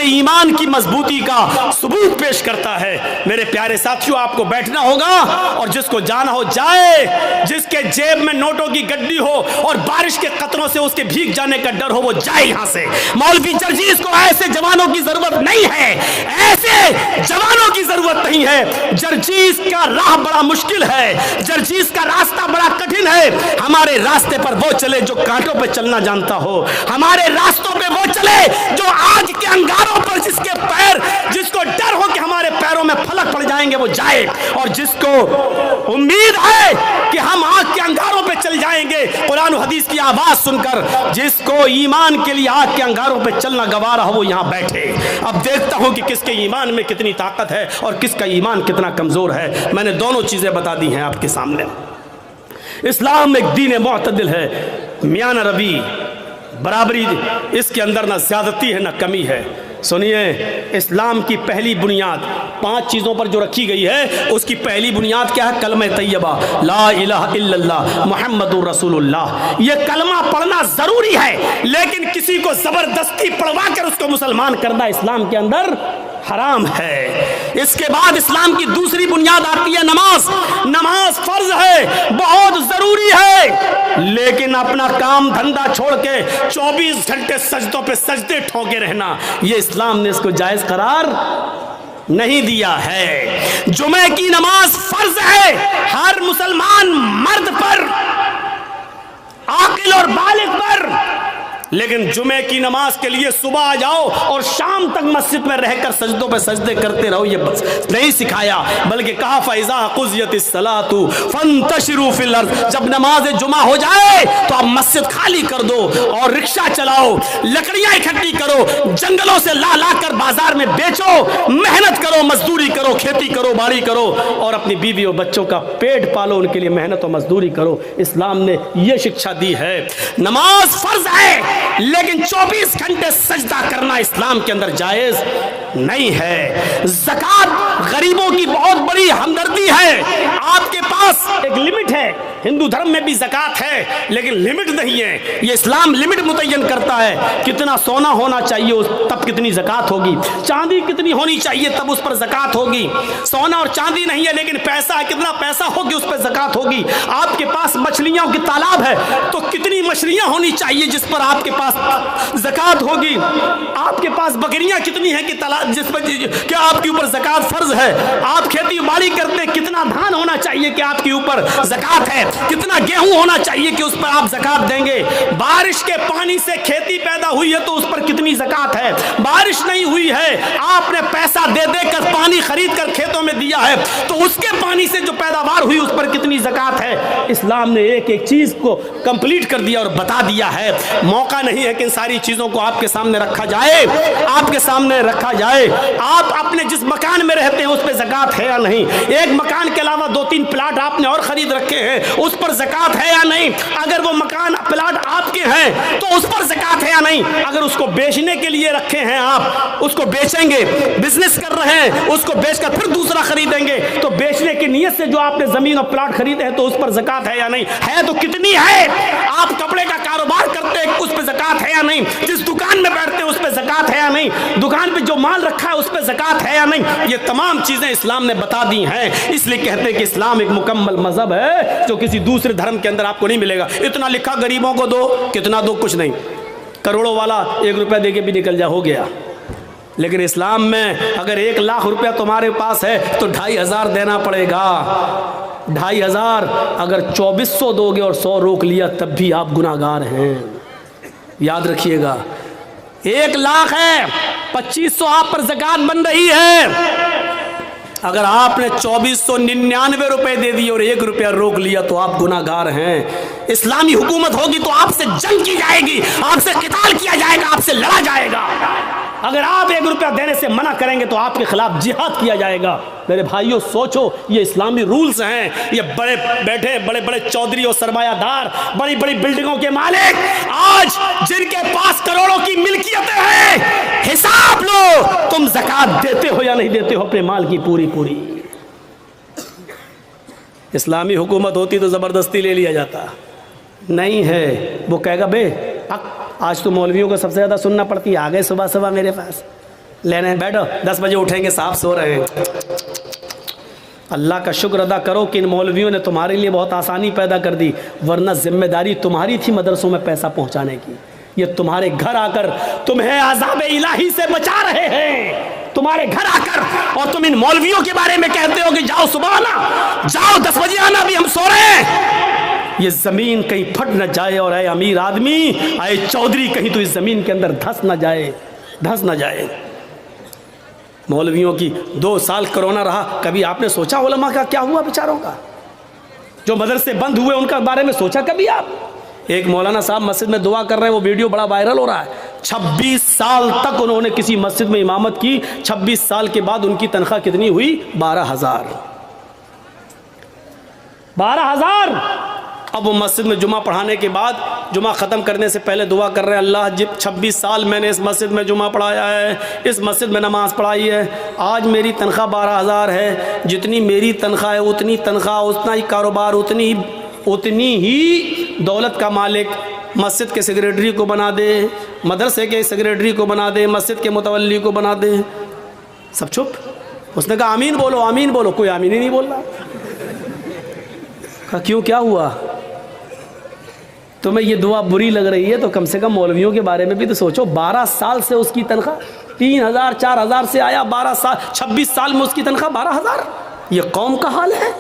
ईमान की मजबूती का सबूत पेश करता है। मेरे प्यारे साथियों, आपको बैठना होगा और जिसको जाना हो जाए, जिसके जेब में नोटों की गड्डी हो और बारिश के कतरों से उसके भीग जाने का डर हो वो जाए यहां से। मौलवी जर्जीस को ऐसे जवानों की जरूरत नहीं है, ऐसे जवानों की जरूरत नहीं है। जर्जीस का राह बड़ा मुश्किल है, जर्जीस का रास्ता बड़ा कठिन है। हमारे रास्ते पर वो चले जो कांटों पे चलना जानता हो, हमारे रास्तों पे वो चले जो आग के अंगारों पर जिसको डर हो कि हमारे पैरों में फलक पड़ जाएंगे वो जाए, और जिसको उम्मीद है कि हम आग के अंगारों पे चल जाएंगे कुरान और हदीस की आवाज सुनकर, जिसको ईमान के लिए आग के अंगारों पे चलना गवारा हो वो यहाँ बैठे। अब देखता हूं कि किसके ईमान में कितनी ताकत है और किसका ईमान कितना कमजोर है। मैंने दोनों चीजें बता दी हैं आपके सामने। इस्लाम एक दीन मुअतदिल है, मियां न रवी, बराबरी, इसके अंदर ना ज्यादती है ना कमी है। सुनिए, इस्लाम की पहली बुनियाद 5 चीज़ों पर जो रखी गई है, उसकी पहली बुनियाद क्या है? कलमा तैयबा, ला इलाहा इल्लल्लाह मुहम्मदुर रसूलुल्लाह। ये कलमा पढ़ना जरूरी है, लेकिन किसी को जबरदस्ती पढ़वा कर उसको मुसलमान करना इस्लाम के अंदर हराम है। इसके बाद इस्लाम की दूसरी बुनियाद आती है नमाज। नमाज फर्ज है, बहुत जरूरी है, लेकिन अपना काम धंधा छोड़ के 24 घंटे सजदों पे सजदे ठोके रहना, ये इस्लाम ने इसको जायज करार नहीं दिया है। जुमे की नमाज फर्ज है हर मुसलमान मर्द पर, आकिल और बालिग पर, लेकिन जुमे की नमाज के लिए सुबह आ जाओ और शाम तक मस्जिद में रहकर सजदों पे सजदे करते रहो, ये बस नहीं सिखाया, बल्कि कहा फैज़ा क़ुज़ियतिस सलातु फंतशिरू फिल अर्ज़। जब नमाज जुमा हो जाए तो आप मस्जिद खाली कर दो और रिक्शा चलाओ, लकड़ियां इकट्ठी करो, जंगलों से ला ला कर बाजार में बेचो, मेहनत करो, मजदूरी करो, खेती करो, बाड़ी करो और अपनी बीवी और बच्चों का पेट पालो, उनके लिए मेहनत और मजदूरी करो। इस्लाम ने यह शिक्षा दी है। नमाज फर्ज है, लेकिन 24 घंटे सजदा करना इस्लाम के अंदर जायज नहीं है। ज़कात गरीबों की बहुत बड़ी हमदर्दी है, आपके पास एक लिमिट है, हिंदू धर्म में भी ज़कात है लेकिन लिमिट नहीं है। ये इस्लाम लिमिट मुतय्यन करता है, कितना सोना होना चाहिए तब कितनी ज़कात होगी, चांदी कितनी होनी चाहिए तब उस पर ज़कात होगी। सोना और चांदी नहीं है लेकिन पैसा है, कितना पैसा होगी उस पर ज़कात होगी। आपके पास मछलियों की तालाब है तो कितनी मछलियां होनी चाहिए जिस पर आपके पास ज़कात होगी। आपके पास बकरियां कितनी हैं कि तालाब जिस पर क्या आपके ऊपर ज़कात फर्ज है। आप खेती बाड़ी करते हैं, कितना धान होना चाहिए कि आपके ऊपर ज़कात है, कितना गेहूं होना चाहिए कि उस पर आप ज़कात देंगे। बारिश के पानी से खेती पैदा हुई है तो उस पर कितनी ज़कात है। बारिश नहीं हुई है, आपने पैसा दे देकर पानी खरीद कर खेतों में दिया है तो उसके पानी से जो पैदावार हुई उस पर कितनी ज़कात है। इस्लाम ने एक एक चीज को कंप्लीट कर दिया और बता दिया है। मौका नहीं है कि इन सारी चीजों को आपके सामने रखा जाए, आपके सामने रखा जाए। आप अपने जिस मकान में रहते हैं उस पर ज़कात है या नहीं। एक मकान के अलावा 2-3 प्लाट आपने और खरीद रखे हैं, उस पर ज़कात है या नहीं। अगर वो मकान प्लाट आपके हैं तो उस पर ज़कात है या नहीं। अगर उसको बेचने के लिए रखे हैं, आप उसको बेचेंगे, बिजनेस कर रहे हैं, उसको बेचकर फिर दूसरा खरीदेंगे तो बेचने की नीयत से जो आपने जमीन और प्लाट खरीदे हैं तो उस पर ज़कात है या नहीं। है तो कितनी है। आप कपड़े का कारोबार करते हैं, उस पर ज़कात है या नहीं। जिस दुकान में बैठते हैं उस पर ज़कात है या नहीं। दुकान पे जो माल रखा है उस पर ज़कात है या नहीं। ये तमाम चीजें इस्लाम ने बता दी हैं। इसलिए कहते हैं कि इस्लाम एक मुकम्मल मजहब है जो किसी दूसरे धर्म के अंदर आपको नहीं मिलेगा। इतना लिखा गरीबों को दो, कितना दो, कुछ नहीं। करोड़ों वाला 1 रुपया दे के भी निकल जा, हो गया। लेकिन इस्लाम में अगर 1 लाख रुपया तुम्हारे पास है तो 2,500 देना पड़ेगा। 2,500 अगर 2,400 दोगे और 100 रोक लिया तब भी आप गुनाहगार हैं। याद रखिएगा, 1 लाख है, 2,500 आप पर ज़कात बन रही है। अगर आपने 2,499 रुपए दे दिए और 1 रुपया रोक लिया तो आप गुनाहगार हैं। इस्लामी हुकूमत होगी तो आपसे जंग की जाएगी, आपसे क़िताल किया जाएगा, आपसे लड़ा जाएगा। अगर आप 1 रुपया देने से मना करेंगे तो आपके खिलाफ जिहाद किया जाएगा। मेरे भाइयों सोचो, ये इस्लामी रूल्स हैं। ये बड़े बैठे बड़े बड़े चौधरी और सरमायादार, बड़ी बड़ी बिल्डिंगों के मालिक, आज जिनके पास करोड़ों की मिल्कियतें हैं, हिसाब लो तुम ज़कात देते हो या नहीं देते हो अपने माल की पूरी पूरी। इस्लामी हुकूमत होती तो ज़बरदस्ती ले लिया जाता, नहीं है। वो कहेगा बे आज तो मौलवियों को सबसे ज़्यादा सुनना पड़ती है, आ गए सुबह सुबह मेरे पास लेने, बैठो 10 बजे उठेंगे, साहब सो रहे हैं। अल्लाह का शुक्र अदा करो कि इन मौलवियों ने तुम्हारे लिए बहुत आसानी पैदा कर दी, वरना जिम्मेदारी तुम्हारी थी मदरसों में पैसा पहुंचाने की। ये तुम्हारे घर आकर तुम्हें अज़ाब इलाही से बचा रहे हैं, तुम्हारे घर आकर। और तुम इन मौलवियों के बारे में कहते हो कि जाओ सुबह आना, जाओ 10 बजे आना, अभी हम सो रहे हैं। ये ज़मीन कहीं फट न जाए और आए अमीर आदमी, आए चौधरी, कहीं तो इस ज़मीन के अंदर धस न जाए, धस न जाए। मौलवियों की 2 साल कोरोना रहा, कभी आपने सोचा उलमा का क्या हुआ बेचारों का? जो मदरसे बंद हुए उनका बारे में सोचा कभी आप? एक मौलाना साहब मस्जिद में दुआ कर रहे हैं, वो वीडियो बड़ा वायरल हो रहा है। 26 साल तक उन्होंने किसी मस्जिद में इमामत की, 26 साल के बाद उनकी तनख्वाह कितनी हुई? 12,000। 12,000। अब वो मस्जिद में जुमा पढ़ाने के बाद, जुमा ख़त्म करने से पहले दुआ कर रहे हैं, अल्लाह जब 26 साल मैंने इस मस्जिद में जुमा पढ़ाया है, इस मस्जिद में नमाज़ पढ़ाई है, आज मेरी तनख्वाह 12,000 है। जितनी मेरी तनख्वाह है उतनी तनख्वाह, उतना ही कारोबार, उतनी ही दौलत का मालिक मस्जिद के सेक्रेटरी को बना दे, मदरसे के सेक्रेटरी को बना दे, मस्जिद के मुतवल्ली को बना दे। सब चुप। उसने कहा आमीन बोलो, आमीन बोलो। कोई आमीन ही नहीं बोल रहा। कहा क्यों, क्या हुआ? तुम्हें ये दुआ बुरी लग रही है तो कम से कम मौलवियों के बारे में भी तो सोचो। 12 साल से उसकी तनख्वाह 3,000 4,000 से आया, 12 साल 26 साल में उसकी तनख्वाह 12,000। ये कौम का हाल है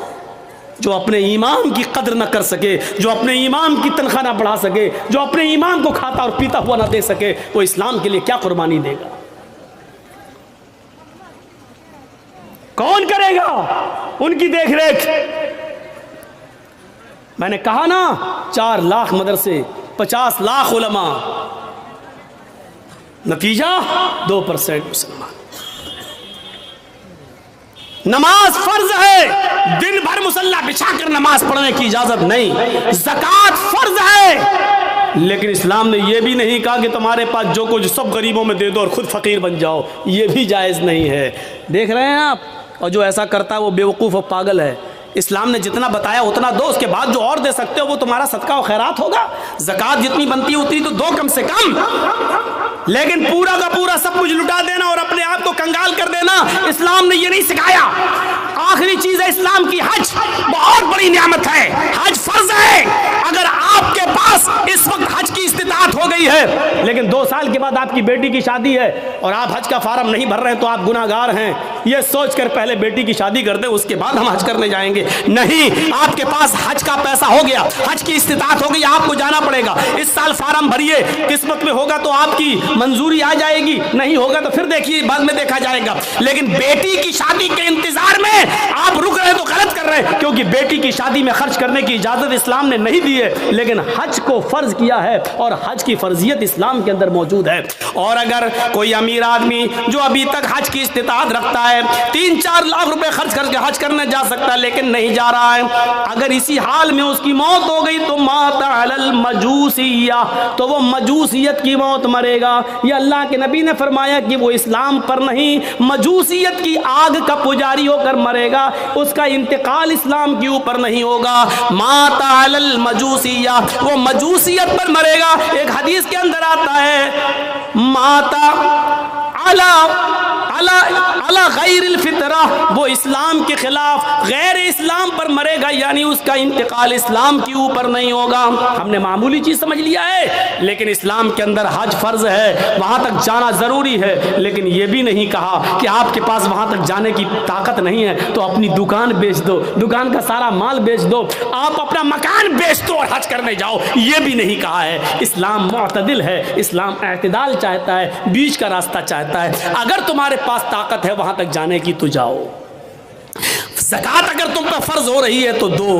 जो अपने ईमान की कदर न कर सके, जो अपने ईमान की तनख्वाह ना बढ़ा सके, जो अपने ईमान को खाता और पीता हुआ ना दे सके, वो इस्लाम के लिए क्या कुर्बानी देगा? कौन करेगा उनकी देखरेख? मैंने कहा ना, 4 लाख मदरसे, 50 लाख उलमा, नतीजा 2% मुसलमान। नमाज फर्ज है, दिन भर मुसल्ला बिछाकर नमाज पढ़ने की इजाजत नहीं। ज़कात फर्ज है, लेकिन इस्लाम ने यह भी नहीं कहा कि तुम्हारे पास जो कुछ सब गरीबों में दे दो और खुद फकीर बन जाओ। ये भी जायज़ नहीं है। देख रहे हैं आप? और जो ऐसा करता है वो बेवकूफ़ और पागल है। इस्लाम ने जितना बताया उतना दो, उसके बाद जो और दे सकते हो वो तुम्हारा सदका और खैरात होगा। ज़कात जितनी बनती है उतनी तो दो कम से कम, लेकिन पूरा का पूरा सब कुछ लुटा देना और अपने आप को कंगाल कर देना, इस्लाम ने ये नहीं सिखाया। आखिरी चीज है इस्लाम की हज, बहुत बड़ी नियामत है, हज फर्ज है। अगर आपके पास इस वक्त हज की इस्तिताअत हो गई है लेकिन 2 साल के बाद आपकी बेटी की शादी है और आप हज का फार्म नहीं भर रहे हैं तो आप गुनाहगार हैं, ये सोचकर पहले बेटी की शादी कर दे उसके बाद हम हज करने जाएंगे। नहीं, आपके पास हज का पैसा हो गया, हज की इस्तिताअत हो गई, आपको जाना पड़ेगा। इस साल फार्म भरिए, किस्मत में होगा तो आपकी मंजूरी आ जाएगी, नहीं होगा तो फिर देखिए बाद में देखा जाएगा। लेकिन बेटी की शादी के इंतजार में आप रुक रहे हैं तो गलत कर रहे हैं, क्योंकि बेटी की शादी में खर्च करने की इजाजत इस्लाम ने नहीं दी है, लेकिन हज को फर्ज किया है और हज की फर्जियत इस्लाम के अंदर मौजूद है। और अगर कोई अमीर आदमी जो अभी तक हज की इस्तिताअत रखता है 3-4 लाख रुपए खर्च करके हज करने जा सकता है लेकिन नहीं जा रहा है, अगर इसी हाल में उसकी मौत हो गई तो माता अलल मजूसिया, तो वो मजूसियत की मौत मरेगा। ये अल्लाह के नबी ने फरमाया कि वो इस्लाम पर नहीं मजूसियत की आग का पुजारी होकर मरेगा, उसका इंतकाल इस्लाम के ऊपर नहीं होगा। माता अलल मजूसिया, वो मजूसियत पर मरेगा। एक हदीस के अंदर आता है माता अला अला अला गैरिल फितरा, वो इस्लाम के खिलाफ गैर इस्लाम पर मरेगा, यानी उसका इंतकाल इस्लाम के ऊपर नहीं होगा। हमने मामूली चीज समझ लिया है, लेकिन इस्लाम के अंदर हज फर्ज है, वहां तक जाना जरूरी है। लेकिन यह भी नहीं कहा कि आपके पास वहां तक जाने की ताकत नहीं है तो अपनी दुकान बेच दो, दुकान का सारा माल बेच दो, आप अपना मकान बेच दो और हज करने जाओ, यह भी नहीं कहा है। इस्लाम मुअतदिल है, इस्लाम एतदाल चाहता है, बीच का रास्ता चाहता है। अगर तुम्हारे पास ताकत है वहां तक जाने की तो जाओ। ज़कात अगर तुम पर फर्ज हो रही है तो दो,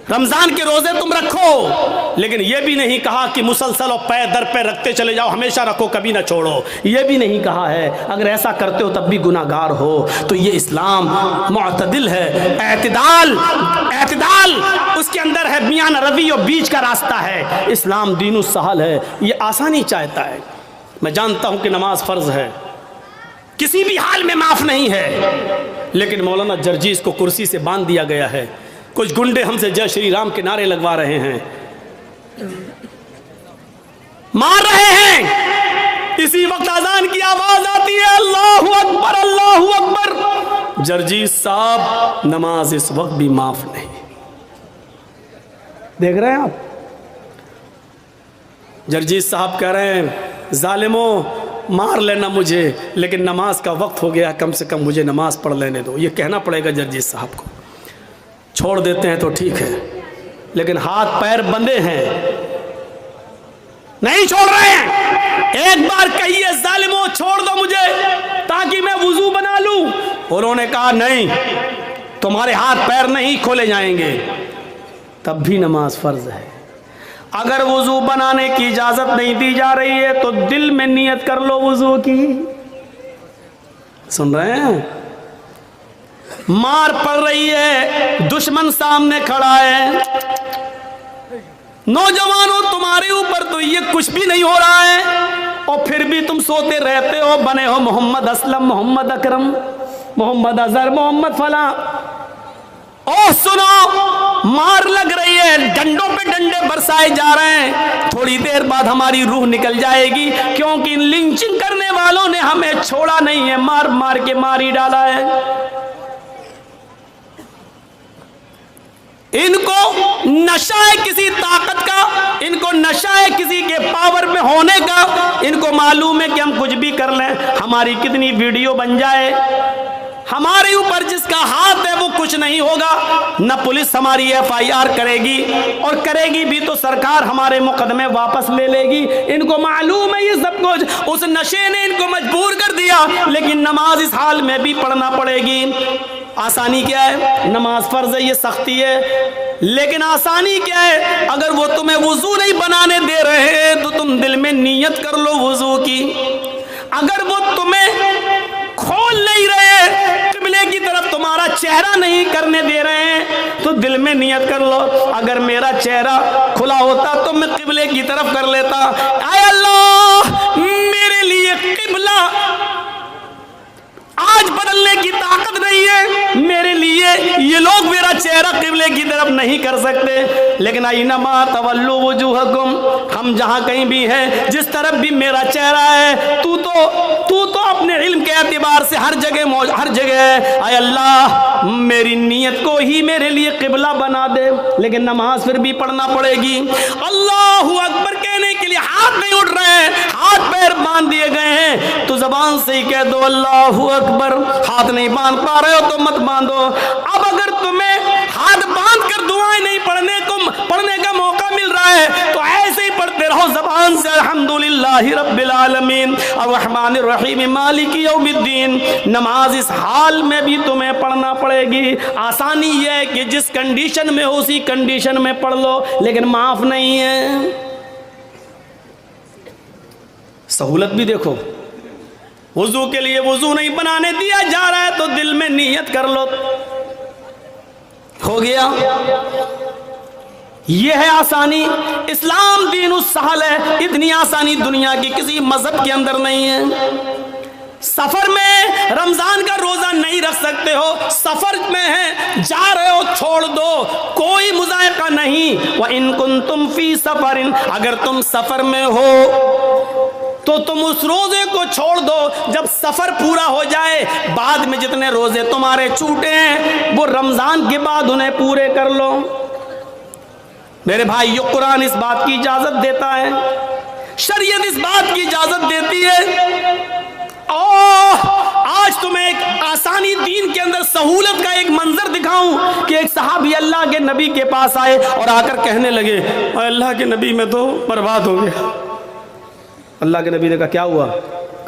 रमजान के रोजे तुम रखो, लेकिन यह भी नहीं कहा कि मुसलसल और पैर दर पैर रखते चले जाओ, हमेशा रखो कभी ना छोड़ो, यह भी नहीं कहा है। अगर ऐसा करते हो तब भी गुनाहगार हो। तो ये इस्लाम मुअतदिल है, एतदाल एतदाल उसके अंदर है, मियान रवि और बीच का रास्ता है। इस्लाम दीनु सहल है, ये आसानी चाहता है। मैं जानता हूं कि नमाज फर्ज है, किसी भी हाल में माफ नहीं है, लेकिन मौलाना जर्जीस को कुर्सी से बांध दिया गया है, कुछ गुंडे हमसे जय श्री राम के नारे लगवा रहे हैं, मार रहे हैं। इसी वक्त अजान की आवाज आती है अल्लाहु अकबर अल्लाहु अकबर। जर्जीस साहब नमाज इस वक्त भी माफ नहीं। देख रहे हैं आप, जर्जीस साहब कह रहे हैं जालिमों मार लेना मुझे, लेकिन नमाज का वक्त हो गया, कम से कम मुझे नमाज पढ़ लेने दो। ये कहना पड़ेगा जर्जीस साहब को। छोड़ देते हैं तो ठीक है, लेकिन हाथ पैर बंधे हैं, नहीं छोड़ रहे हैं। एक बार कहिए जालिमों छोड़ दो मुझे ताकि मैं वुजू बना लूं। उन्होंने कहा नहीं, तुम्हारे हाथ पैर नहीं खोले जाएंगे। तब भी नमाज फर्ज है। अगर वुजू बनाने की इजाजत नहीं दी जा रही है तो दिल में नियत कर लो वुजू की। सुन रहे हैं, मार पड़ रही है, दुश्मन सामने खड़ा है, नौजवानों तुम्हारे ऊपर तो ये कुछ भी नहीं हो रहा है और फिर भी तुम सोते रहते हो, बने हो मोहम्मद असलम, मोहम्मद अकरम, मोहम्मद अजहर, मोहम्मद फला। ओ सुनो, मार लग रही है, डंडों पे डंडे बरसाए जा रहे हैं, थोड़ी देर बाद हमारी रूह निकल जाएगी, क्योंकि लिंचिंग करने वालों ने हमें छोड़ा नहीं है, मार मार के मार ही डाला है। इनको नशा है किसी ताकत का, इनको नशा है किसी के पावर में होने का। इनको मालूम है कि हम कुछ भी कर लें, हमारी कितनी वीडियो बन जाए, हमारे ऊपर जिसका हाथ है वो कुछ नहीं होगा। न पुलिस हमारी FIR करेगी, और करेगी भी तो सरकार हमारे मुकदमे वापस ले लेगी। इनको मालूम है ये सब कुछ, उस नशे ने इनको मजबूर कर दिया, लेकिन नमाज इस हाल में भी पढ़ना पड़ेगी। आसानी क्या है? नमाज फर्ज है, ये सख्ती है, लेकिन आसानी क्या है? अगर वो तुम्हें वुजू नहीं बनाने दे रहे हैं तो तुम दिल में नियत कर लो वुजू की। अगर वो तुम्हें खोल नहीं रहे, किबले की तरफ तुम्हारा चेहरा नहीं करने दे रहे हैं, तो दिल में नियत कर लो, अगर मेरा चेहरा खुला होता तो मैं किबले की तरफ कर लेता। आय अल्लाह, मेरे लिए किबला आज आज बदलने की ताकत नहीं है मेरे लिए, ये लोग मेरा चेहरा किबले की तरफ नहीं कर सकते। लेकिन आइनमा तवल्लु वजूहकुम, हम जहां कहीं भी है, जिस तरफ भी मेरा चेहरा है, तू तो अपने इल्म के एतबार से हर जगह है। आय अल्लाह, मेरी नीयत को ही मेरे लिए किबला बना दे। लेकिन नमाज फिर भी पढ़ना पड़ेगी। अल्लाहु अकबर कहने के लिए हाथ नहीं उठ रहे हैं, हाथ पैर बांध दिए गए हैं, तो जबान से ही कह दो अल्लाहु अकबर। हाथ नहीं बांध पा रहे हो तो मत बांधो। अब अगर तुम्हें हाथ बांध कर दुआएं नहीं पढ़ने का मौका मिल रहा है तो ऐसे ही पढ़ते रहो जबान से, अल्हम्दुलिल्लाहि रब्बिल आलमीन अर्रहमानिर रहीम मालिकी यौमिद्दीन। नमाज इस हाल में भी तुम्हें पढ़ना पड़ेगी। आसानी यह है कि जिस कंडीशन में हो उसी कंडीशन में पढ़ लो, लेकिन माफ नहीं है। सहूलत भी देखो, वुजू के लिए वुजू नहीं बनाने दिया जा रहा है तो दिल में नीयत कर लो, हो गया। यह है आसानी। इस्लाम दीन सहल है, इतनी आसानी दुनिया की किसी मजहब के अंदर नहीं है। सफर में रमजान का रोजा नहीं रख सकते हो, सफर में है, जा रहे हो, छोड़ दो, कोई मुजायका नहीं। व इन कुंतुम फी सफरिन, अगर तुम सफर में हो तो तुम उस रोजे को छोड़ दो। जब सफर पूरा हो जाए, बाद में जितने रोजे तुम्हारे छूटे हैं वो रमजान के बाद उन्हें पूरे कर लो। मेरे भाई, ये कुरान इस बात की इजाजत देता है, शरीयत इस बात की इजाजत देती है। आज तुम्हें एक आसानी दीन के अंदर सहूलत का एक मंजर दिखाऊं कि एक सहाबी अल्लाह के नबी के पास आए और आकर कहने लगे, अल्लाह के नबी मैं तो बर्बाद हो गया। अल्लाह के नबी ने कहा क्या हुआ?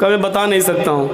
कभी बता नहीं सकता हूं।